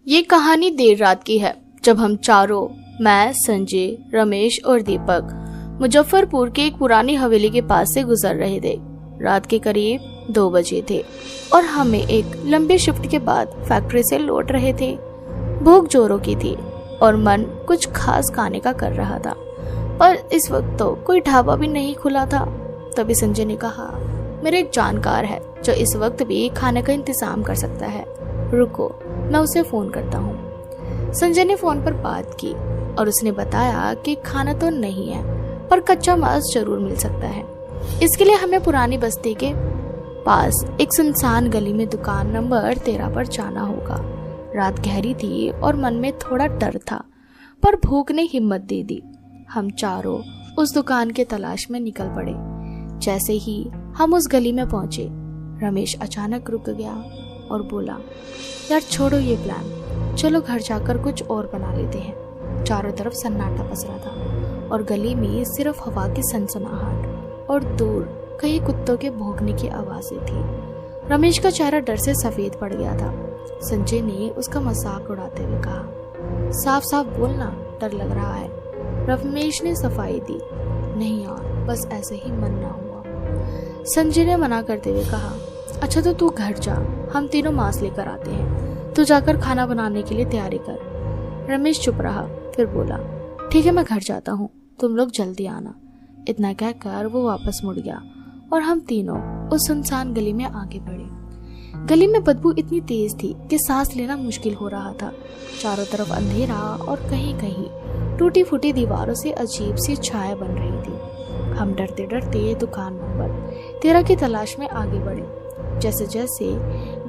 ये कहानी देर रात की है जब हम चारों, मैं, संजय, रमेश और दीपक मुजफ्फरपुर के एक पुरानी हवेली के पास से गुजर रहे थे। रात के करीब 2 बजे थे और हमें एक लंबी शिफ्ट के बाद फैक्ट्री से लौट रहे थे। भूख जोरों की थी और मन कुछ खास खाने का कर रहा था, पर इस वक्त तो कोई ढाबा भी नहीं खुला था। तभी संजय ने कहा, मेरा एक जानकार है जो इस वक्त भी खाने का इंतजाम कर सकता है, रुको मैं उसे फोन करता हूँ। संजय ने फोन पर बात की और उसने बताया कि खाना तो नहीं है पर कच्चा मांस जरूर मिल सकता है। इसके लिए हमें पुरानी बस्ती के पास एक सुनसान गली में दुकान नंबर 13 पर जाना होगा। रात गहरी थी और मन में थोड़ा डर था, पर भूख ने हिम्मत दे दी। हम चारों उस दुकान के तलाश में निकल पड़े। जैसे ही हम उस गली में पहुंचे, रमेश अचानक रुक गया और बोला, यार छोड़ो ये प्लान, चलो घर जाकर कुछ और बना लेते हैं। चारों तरफ सन्नाटा पसरा था और गली में सिर्फ हवा की सनसनाहट और दूर कहीं कुत्तों के भौंकने की आवाजें थी। रमेश का चेहरा डर से सफेद पड़ गया था। संजय ने उसका मजाक उड़ाते हुए कहा, साफ साफ बोलना, डर लग रहा है। रमेश ने सफाई दी, नहीं यार बस ऐसे ही मन ना हुआ। संजय ने मना करते हुए कहा, अच्छा तो तू घर जा, हम तीनों मांस लेकर आते हैं, तू जाकर खाना बनाने के लिए तैयारी कर। रमेश चुप रहा, फिर बोला, ठीक है मैं घर जाता हूँ, तुम लोग जल्दी आना। इतना कहकर वो वापस मुड़ गया और हम तीनों उस सुनसान गली में आगे बढ़े। गली में बदबू इतनी तेज थी कि सांस लेना मुश्किल हो रहा था। चारों तरफ अंधेरा और कहीं कहीं टूटी फूटी दीवारों से अजीब सी छाया बन रही थी। हम डरते डरते दुकान नंबर 13 की तलाश में आगे बढ़े। जैसे जैसे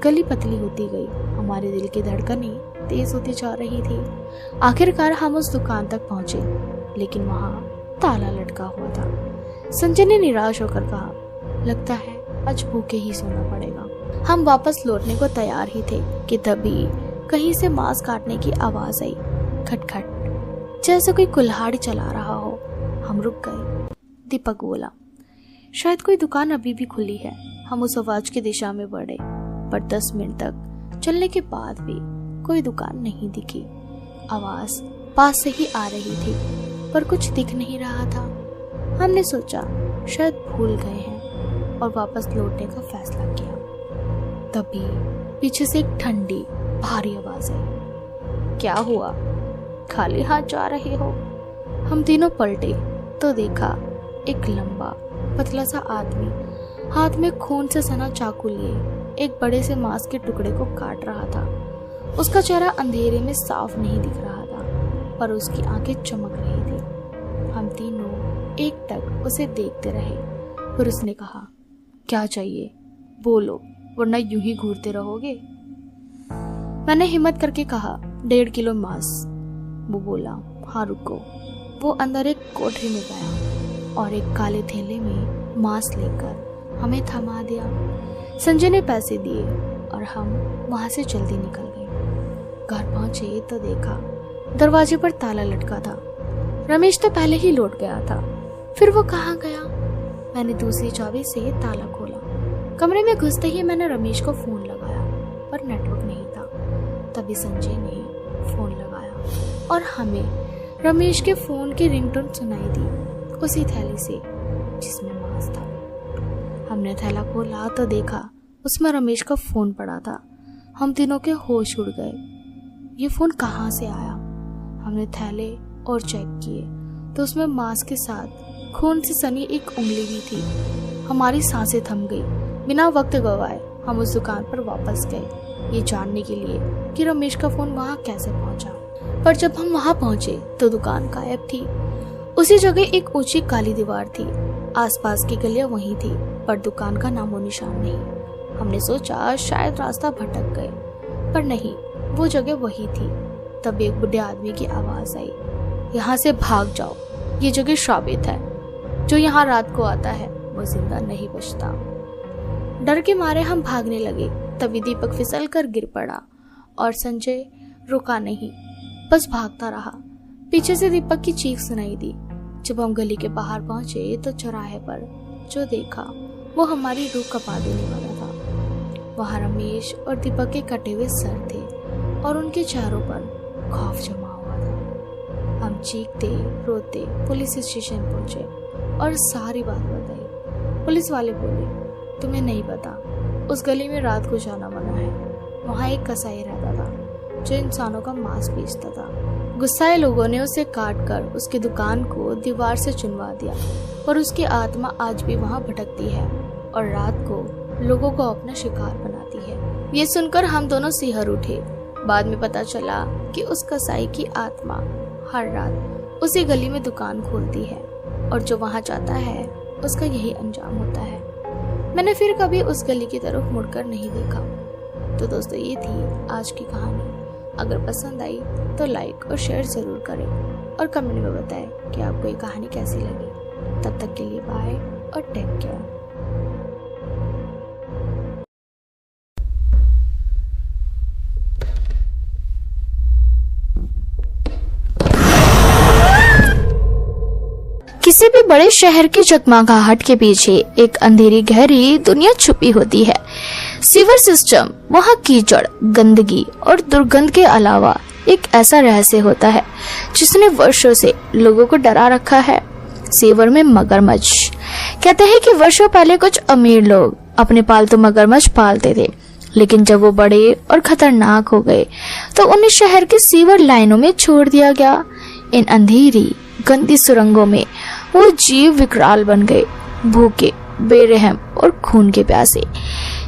गली पतली होती गई, हमारे दिल की धड़कनें तेज होती जा रही थी। आखिरकार हम उस दुकान तक पहुंचे, लेकिन वहां ताला लटका हुआ था। संजय ने निराश होकर कहा, लगता है आज भूखे ही सोना पड़ेगा। हम वापस लौटने को तैयार ही थे कि तभी कहीं से मांस काटने की आवाज आई, खटखट, जैसे कोई कुल्हाड़ी चला रहा हो। हम रुक गए। दीपक बोला, शायद कोई दुकान अभी भी खुली है। हम उस आवाज की दिशा में बढ़े, पर 10 मिनट तक चलने के बाद भी कोई दुकान नहीं दिखी। आवाज पास से ही आ रही थी, पर कुछ दिख नहीं रहा था। हमने सोचा शायद भूल गए हैं और वापस लौटने का फैसला किया। तभी पीछे से एक ठंडी भारी आवाज आई, क्या हुआ, खाली हाथ जा रहे हो? हम तीनों पलटे तो देखा एक लंबा पतला सा आदमी हाथ में खून से सना चाकू लिए एक बड़े से मांस के टुकड़े को काट रहा था। उसका चेहरा अंधेरे में साफ नहीं दिख रहा था, पर उसकी आंखें चमक रही थी। हम तीनों एकटक उसे देखते रहे। फिर उसने कहा, क्या चाहिए बोलो, वरना यूं ही घूरते रहोगे। मैंने हिम्मत करके कहा, 1.5 किलो मांस। वो बोला, हाँ रुको। वो अंदर एक कोठरी में गया और एक काले थैले में मांस लेकर हमें थमा दिया। संजय ने पैसे दिए और हम वहां से जल्दी निकल गए। घर पहुंचे तो देखा दरवाजे पर ताला लटका था। रमेश तो पहले ही लौट गया था, फिर वो कहाँ गया? मैंने दूसरी चाबी से ताला खोला। कमरे में घुसते ही मैंने रमेश को फोन लगाया, पर नेटवर्क नहीं था। तभी संजय ने फोन लगाया और हमें रमेश के फोन की रिंगटोन सुनाई दी, उसी थैली से जिसमें मांस था। हमने थैला खोला तो देखा उसमें रमेश का फोन पड़ा था। हम तीनों के होश उड़ गए, ये फोन कहाँ से आया? हमने थैले और चेक किए तो उसमें मांस के साथ खून से सनी एक उंगली भी थी। हमारी सांसें थम गई। बिना वक्त गवाए हम उस दुकान पर वापस गए, ये जानने के लिए कि रमेश का फोन वहां कैसे पहुंचा। पर जब हम वहां पहुंचे तो दुकान गायब थी। उसी जगह एक ऊंची काली दीवार थी। आसपास की गलियां वहीं थी, पर दुकान का नामो निशान नहीं। हमने सोचा शायद रास्ता भटक गए, पर नहीं, वो जगह वही थी। तब एक बुढ़े आदमी की आवाज आई, यहाँ से भाग जाओ, ये जगह श्रापित है। जो यहाँ रात को आता है वो जिंदा नहीं बचता। डर के मारे हम भागने लगे। तभी दीपक फिसल कर गिर पड़ा और संजय रुका नहीं, बस भागता रहा। पीछे से दीपक की चीख सुनाई दी। जब हम गली के बाहर पहुंचे तो चौराहे पर जो देखा वो हमारी रूह कपा देने वाला था। वहां रमेश और दीपक के कटे हुए सर थे और उनके चेहरों पर खौफ जमा हुआ था। हम चीखते रोते पुलिस स्टेशन पहुंचे और सारी बात बताई। पुलिस वाले बोले, तुम्हें नहीं पता, उस गली में रात को जाना मना है। वहाँ एक कसाई रहता था जो इंसानों का मांस बेचता था। गुस्साए लोगों ने उसे काट कर उसकी दुकान को दीवार से चुनवा दिया, पर उसकी आत्मा आज भी वहाँ भटकती है और रात को लोगों को अपना शिकार बनाती है। ये सुनकर हम दोनों सिहर उठे। बाद में पता चला कि उस कसाई की आत्मा हर रात उसी गली में दुकान खोलती है और जो वहाँ जाता है उसका यही अंजाम होता है। मैंने फिर कभी उस गली की तरफ मुड़कर नहीं देखा। तो दोस्तों, ये थी आज की कहानी। अगर पसंद आई तो लाइक और शेयर जरूर करें और कमेंट में बताएं कि आपको ये कहानी कैसी लगी। तब तक के लिए बाय और टेक केयर। किसी भी बड़े शहर की जगमगाहट के पीछे एक अंधेरी गहरी दुनिया छुपी होती है। सीवर सिस्टम, वहाँ कीचड़, गंदगी और दुर्गंध के अलावा एक ऐसा रहस्य होता है जिसने वर्षों से लोगों को डरा रखा है। सीवर में मगरमच्छ। कहते हैं कि वर्षों पहले कुछ अमीर लोग अपने पालतू मगरमच्छ पालते थे, लेकिन जब वो बड़े और खतरनाक हो गए तो उन्हें शहर के सीवर लाइनों में छोड़ दिया गया। इन अंधेरी गंदी सुरंगों में वो जीव विकराल बन गए, भूखे, बेरहम और खून के प्यासे।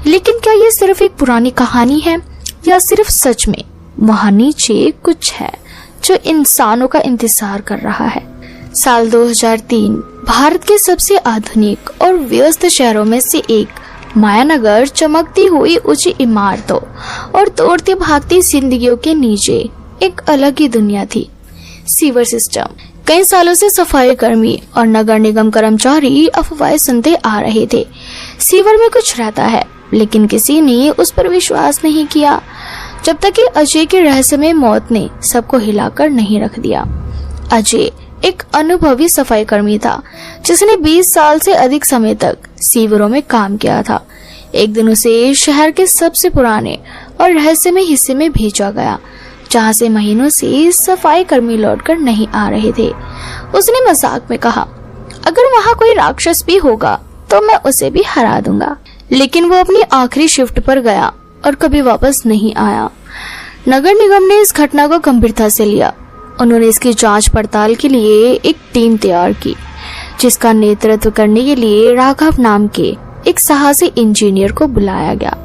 लेकिन क्या ये सिर्फ एक पुरानी कहानी है या सिर्फ सच में वहाँ नीचे कुछ है जो इंसानों का इंतजार कर रहा है? साल 2003 भारत के सबसे आधुनिक और व्यस्त शहरों में से एक मायानगर चमकती हुई ऊंची इमारतों और दौड़ती भागती जिंदगियों के नीचे एक अलग ही दुनिया थी। Sewer system. कई सालों से सफाई कर्मी और नगर निगम कर्मचारी अफवाहें सुनते आ रहे थे, सीवर में कुछ रहता है, लेकिन किसी ने उस पर विश्वास नहीं किया जब तक कि अजय की रहस्यमय मौत ने सबको हिलाकर नहीं रख दिया। अजय एक अनुभवी सफाई कर्मी था जिसने 20 साल से अधिक समय तक सीवरों में काम किया था। एक दिन उसे शहर के सबसे पुराने और रहस्यमय हिस्से में भेजा गया जहाँ से महीनों से सफाई कर्मी लौटकर नहीं आ रहे थे। उसने मजाक में कहा, अगर वहाँ कोई राक्षस भी होगा तो मैं उसे भी हरा दूंगा। लेकिन वो अपनी आखिरी शिफ्ट पर गया और कभी वापस नहीं आया। नगर निगम ने इस घटना को गंभीरता से लिया। उन्होंने इसकी जांच पड़ताल के लिए एक टीम तैयार की, जिसका नेतृत्व करने के लिए राघव नाम के एक साहसी इंजीनियर को बुलाया गया।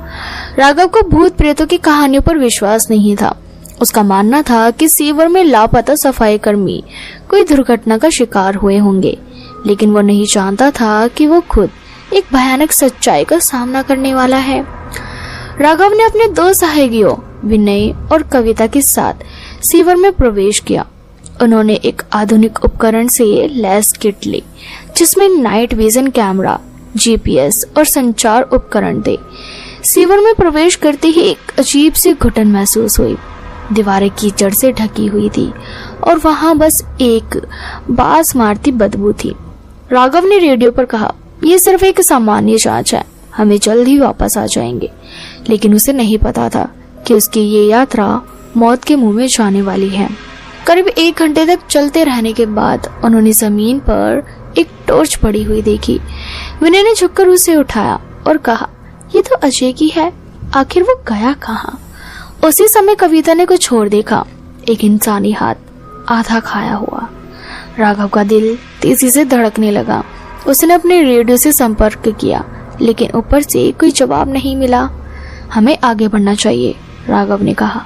राघव को भूत प्रेतों की कहानियों पर विश्वास नहीं था। उसका मानना था कि सीवर में लापता सफाई कर्मी कोई दुर्घटना का शिकार हुए होंगे, लेकिन वो नहीं जानता था कि वो खुद एक भयानक सच्चाई का सामना करने वाला है। राघव ने अपने 2 सहयोगियों विनय और कविता के साथ सीवर में प्रवेश किया। उन्होंने एक आधुनिक उपकरण से लैस किट ली, जिसमें नाइट विजन कैमरा, जीपीएस और संचार उपकरण थे। सीवर में प्रवेश करते ही एक अजीब सी घुटन महसूस हुई। दीवारें कीचड़ से ढकी हुई थी और वहां बस एक बास मारती बदबू थी। राघव ने रेडियो पर कहा, यह सिर्फ एक सामान्य जांच है, हमें जल्द ही वापस आ जाएंगे। लेकिन उसे नहीं पता था कि उसकी ये यात्रा मौत के मुंह में जाने वाली है। करीब 1 घंटे तक चलते रहने के बाद उन्होंने जमीन पर एक टॉर्च पड़ी हुई देखी। विनय ने झुककर उसे उठाया और कहा, ये तो अजय की है, आखिर वो गया कहाँ? उसी समय कविता ने कुछ और देखा, एक इंसानी हाथ, आधा खाया हुआ। राघव का दिल तेजी से धड़कने लगा। उसने अपने रेडियो से संपर्क किया, लेकिन ऊपर से कोई जवाब नहीं मिला। हमें आगे बढ़ना चाहिए, राघव ने कहा।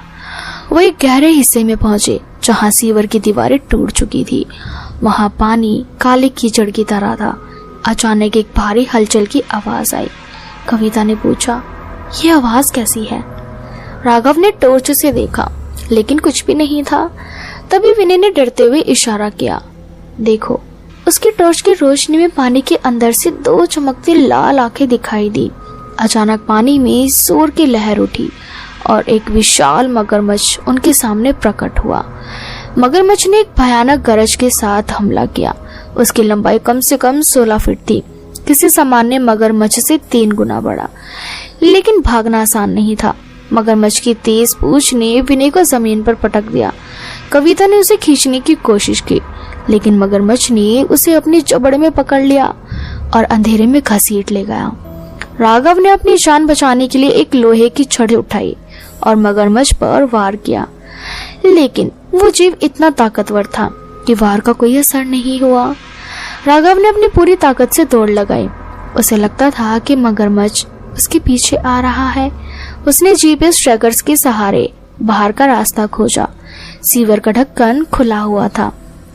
वो एक गहरे हिस्से में पहुंचे जहां सीवर की दीवारें टूट चुकी थी। वहां पानी काले कीचड़ की तरह था। अचानक एक भारी हलचल की आवाज आई। कविता ने पूछा, ये आवाज कैसी है? राघव ने टॉर्च से देखा, लेकिन कुछ भी नहीं था। तभी विनय ने डरते हुए इशारा किया, देखो। उसकी टॉर्च की रोशनी में पानी के अंदर से 2 चमकती लाल आंखें दिखाई दी। अचानक पानी में जोर की लहर उठी और एक विशाल मगरमच्छ उनके सामने प्रकट हुआ। मगरमच्छ ने एक भयानक गरज के साथ हमला किया। उसकी लंबाई कम से कम 16 फीट थी, किसी सामान्य मगरमच्छ से 3 गुना बड़ा। लेकिन भागना आसान नहीं था। मगरमच्छ की तेज पूंछ ने विनय को जमीन पर पटक दिया। कविता ने उसे खींचने की कोशिश की, लेकिन मगरमच्छ ने उसे अपनी जबड़ में पकड़ लिया और अंधेरे में घसीट ले गया। राघव ने अपनी जान बचाने के लिए एक लोहे की छड़ी उठाई और मगरमच्छ पर वार किया, लेकिन वो जीव इतना ताकतवर था कि वार का कोई असर नहीं हुआ। राघव ने अपनी पूरी ताकत से दौड़ लगाई। उसे लगता था कि मगरमच्छ उसके पीछे आ रहा है। उसने जीपीएस ट्रैकर्स के सहारे बाहर का रास्ता खोजा। सीवर का ढक्कन खुला हुआ था।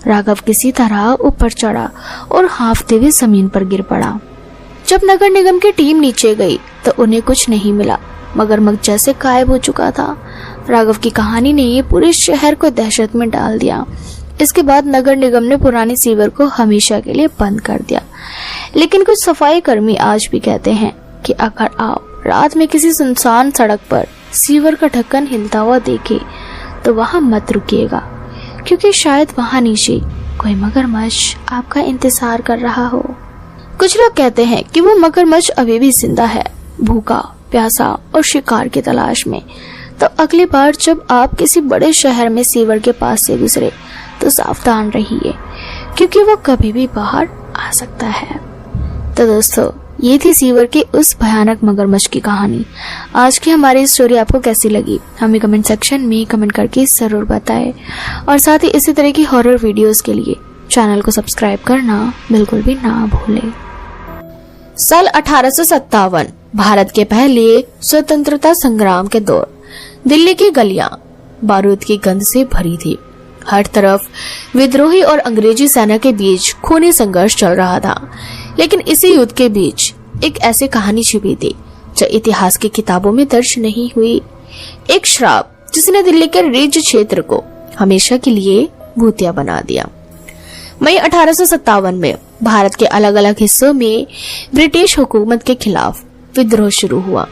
राघव किसी तरह ऊपर चढ़ा और हांफते हुए जमीन पर गिर पड़ा। जब नगर निगम की टीम नीचे गई तो उन्हें कुछ नहीं मिला। मगरमच्छ जैसे गायब हो चुका था। राघव की कहानी ने पूरे शहर को दहशत में डाल दिया। इसके बाद नगर निगम ने पुरानी सीवर को हमेशा के लिए बंद कर दिया। लेकिन कुछ सफाई कर्मी आज भी कहते हैं कि अगर आप रात में किसी सुनसान सड़क पर सीवर का ढक्कन हिलता हुआ देखे तो वहां मत रुकिएगा, क्योंकि शायद वहां नीचे कोई मगरमच्छ आपका इंतजार कर रहा हो। कुछ लोग कहते हैं कि वो मगरमच्छ अभी भी जिंदा है, भूखा, प्यासा और शिकार की तलाश में। तो अगली बार जब आप किसी बड़े शहर में सीवर के पास से गुजरे तो सावधान रहिए, क्योंकि वो कभी भी बाहर आ सकता है। तो दोस्तों, ये थी सीवर के उस भयानक मगरमच्छ की कहानी। आज की हमारी स्टोरी आपको कैसी लगी हमें कमेंट सेक्शन में कमेंट करके जरूर बताएं, और साथ ही इसी तरह की हॉरर वीडियोस के लिए चैनल को सब्सक्राइब करना बिल्कुल भी ना भूलें। साल 1857, भारत के पहले स्वतंत्रता संग्राम के दौर। दिल्ली की गलियां बारूद की गंध से भरी थी। हर तरफ विद्रोही और अंग्रेजी सेना के बीच खूनी संघर्ष चल रहा था। लेकिन इसी युद्ध के बीच एक ऐसी कहानी छिपी थी जो इतिहास की किताबों में दर्ज नहीं हुई। एक श्राप जिसने दिल्ली के रिज क्षेत्र को हमेशा के लिए भूतिया बना दिया। मई 1857 में भारत के अलग अलग हिस्सों में ब्रिटिश हुकूमत के खिलाफ विद्रोह शुरू हुआ।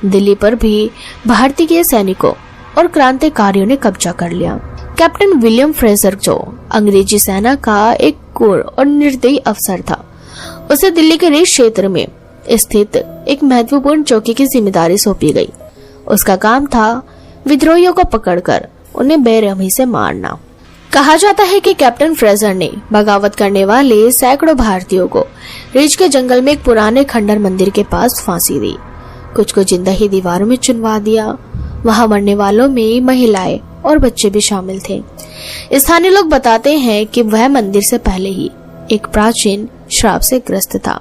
दिल्ली पर भी भारतीय सैनिकों और क्रांतिकारियों ने कब्जा कर लिया। कैप्टन विलियम फ्रेजर, जो अंग्रेजी सेना का एक क्रूर और निर्दयी अफसर था, उसे दिल्ली के रिज क्षेत्र में स्थित एक महत्वपूर्ण चौकी की जिम्मेदारी सौंपी गई। उसका काम था विद्रोहियों को पकड़कर उन्हें बेरहमी से मारना। कहा जाता है कि कैप्टन फ्रेजर ने बगावत करने वाले सैकड़ों भारतीयों को रिज के जंगल में एक पुराने खंडर मंदिर के पास फांसी दी। कुछ को जिंदा ही दीवारों में चुनवा दिया। वहां मरने वालों में महिलाएं और बच्चे भी शामिल थे। स्थानीय लोग बताते हैं कि वह मंदिर से पहले ही एक प्राचीन श्राप से ग्रस्त था।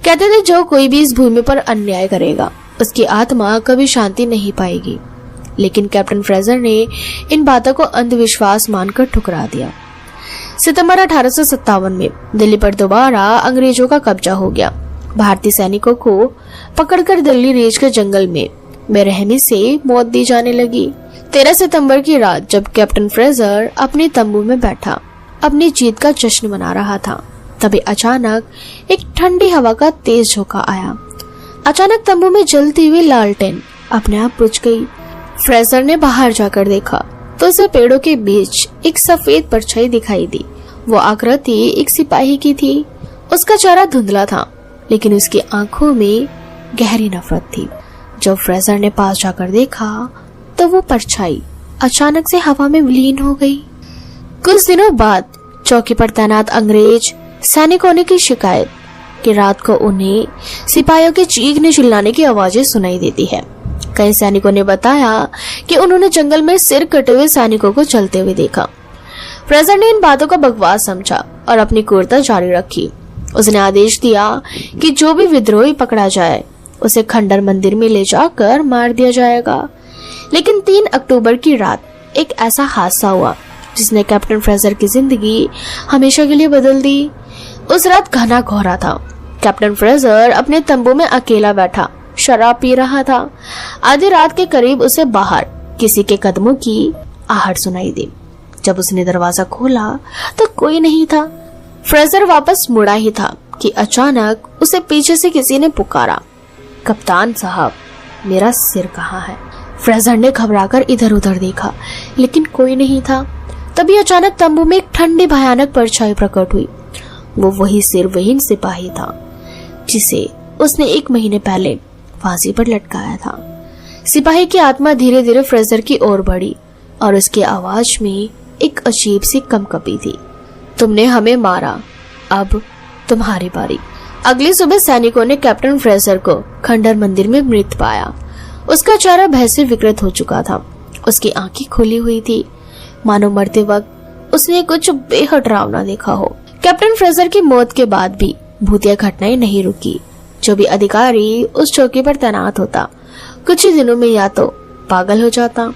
कहते थे जो कोई भी इस भूमि पर अन्याय करेगा उसकी आत्मा कभी शांति नहीं पाएगी। लेकिन कैप्टन फ्रेजर ने इन बातों को अंधविश्वास मानकर ठुकरा दिया। सितंबर 1857 में दिल्ली पर दोबारा अंग्रेजों का कब्जा हो गया। भारतीय सैनिकों को पकड़कर दिल्ली रिज के जंगल में बेरहमी से मौत दी जाने लगी। 13 सितंबर की रात जब कैप्टन फ्रेजर अपने तंबू में बैठा अपनी जीत का जश्न मना रहा था, तभी अचानक एक ठंडी हवा का तेज झोंका आया। अचानक तंबू में जलती हुई लालटेन अपने आप बुझ गई। फ्रेजर ने बाहर जाकर देखा तो उसे पेड़ों के बीच एक सफेद परछाई दिखाई दी। वो आकृति एक सिपाही की थी। उसका चेहरा धुंधला था, लेकिन उसकी आंखों में गहरी नफरत थी। जब फ्रेजर ने पास जाकर देखा तो वो परछाई अचानक से हवा में विलीन हो गई। कुछ दिनों बाद चौकी पर तैनात अंग्रेज सैनिकों ने की शिकायत कि रात को उन्हें सिपाहियों के चीखने चिल्लाने की आवाजें सुनाई देती है। कई सैनिकों ने बताया कि उन्होंने जंगल में सिर कटे हुए सैनिकों को चलते हुए देखा। फ्रेजर ने इन बातों का बकवास समझा और अपनी क्रूरता जारी रखी। उसने आदेश दिया कि जो भी विद्रोही पकड़ा जाए उसे खंडर मंदिर में ले जाकर मार दिया जाएगा। लेकिन 3 अक्टूबर की रात एक ऐसा हादसा हुआ जिसने कैप्टन फ्रेजर की जिंदगी हमेशा के लिए बदल दी। उस रात घना कोहरा था। कैप्टन फ्रेजर अपने तंबू में अकेला बैठा शराब पी रहा था। आधी रात के करीब उसे बाहर किसी के कदमों की आहट सुनाई दी। जब उसने दरवाजा खोला तो कोई नहीं था। फ्रेजर वापस मुड़ा ही था कि अचानक उसे पीछे से किसी ने पुकारा, कप्तान साहब, मेरा सिर कहाँ है? फ्रेजर ने घबराकर इधर उधर देखा, लेकिन कोई नहीं था। तभी अचानक तंबू में एक ठंडी भयानक परछाई प्रकट हुई। वो वही सिरविहीन सिपाही था जिसे उसने 1 महीने पहले फांसी पर लटकाया था। सिपाही की आत्मा धीरे धीरे फ्रेजर की ओर बढ़ी और उसकी आवाज में एक अजीब सी कंपकपी थी। तुमने हमें मारा, अब तुम्हारी बारी। अगली सुबह सैनिकों ने कैप्टन फ्रेजर को खंडर मंदिर में मृत पाया। उसका चेहरा भय से विकृत हो चुका था। उसकी आंखें खुली हुई थी, मानो मरते वक्त उसने कुछ बेहद डरावना देखा हो। कैप्टन फ्रेजर की मौत के बाद भी भूतिया घटनाएं नहीं रुकी। जो भी अधिकारी उस चौकी पर तैनात होता कुछ ही दिनों में या तो पागल हो जाता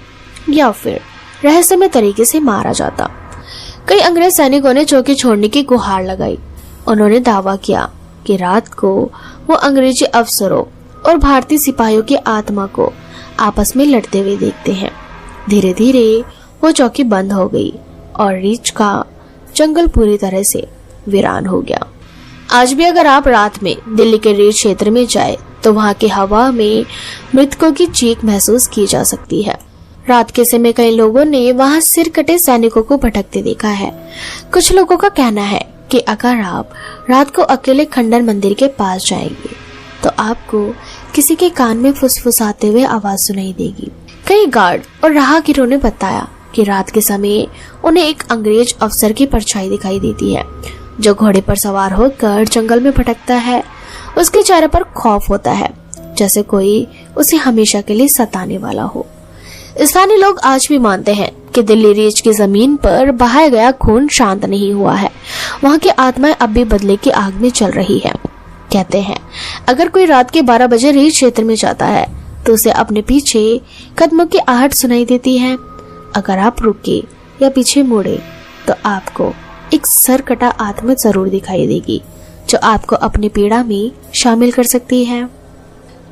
या फिर रहस्यमय तरीके से मारा जाता। कई अंग्रेज सैनिकों ने चौकी छोड़ने की गुहार लगाई। उन्होंने दावा किया कि रात को वो अंग्रेजी अफसरों और भारतीय सिपाहियों की आत्मा को आपस में लड़ते हुए देखते हैं। धीरे धीरे वो चौकी बंद हो गई और रीच का जंगल पूरी तरह से वीरान हो गया। आज भी अगर आप रात में दिल्ली के रीच क्षेत्र में जाए तो वहाँ की हवा में मृतकों की चीख महसूस की जा सकती है। रात के समय कई लोगों ने वहाँ सिर कटे सैनिकों को भटकते देखा है। कुछ लोगों का कहना है कि अगर आप रात को अकेले खंडर मंदिर के पास जाएंगे तो आपको किसी के कान में फुसफुसाते हुए आवाज सुनाई देगी। कई गार्ड और राहगीरों ने बताया कि रात के समय उन्हें एक अंग्रेज अफसर की परछाई दिखाई देती है जो घोड़े पर सवार होकर जंगल में भटकता है। उसके चेहरे पर खौफ होता है, जैसे कोई उसे हमेशा के लिए सताने वाला हो। स्थानीय लोग आज भी मानते हैं कि दिल्ली रीच की जमीन पर बहाया गया खून शांत नहीं हुआ है। वहाँ की आत्माएं अब भी बदले की आग में चल रही है। कहते हैं अगर कोई रात के 12 बजे रीच क्षेत्र में जाता है तो उसे अपने पीछे कदमों की आहट सुनाई देती है। अगर आप रुके या पीछे मुड़े तो आपको एक सर कटा आत्मा जरूर दिखाई देगी जो आपको अपनी पीड़ा में शामिल कर सकती है।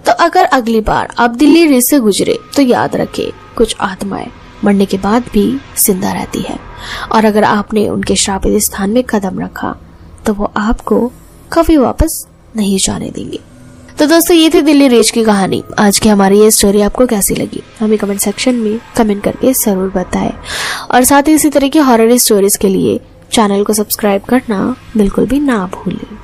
तो अगर अगली बार आप दिल्ली रीच से गुजरे तो याद रखें, कुछ आत्माएं मरने के बाद भी जिंदा रहती है और अगर आपने उनके श्रापित स्थान में कदम रखा तो वो आपको कभी वापस नहीं जाने देंगे। तो दोस्तों ये थी दिल्ली रीच की कहानी। आज की हमारी ये स्टोरी आपको कैसी लगी हमें कमेंट सेक्शन में कमेंट करके जरूर बताएं और साथ ही इसी तरह की हॉरर स्टोरीज के लिए चैनल को सब्सक्राइब करना बिल्कुल भी ना भूलें।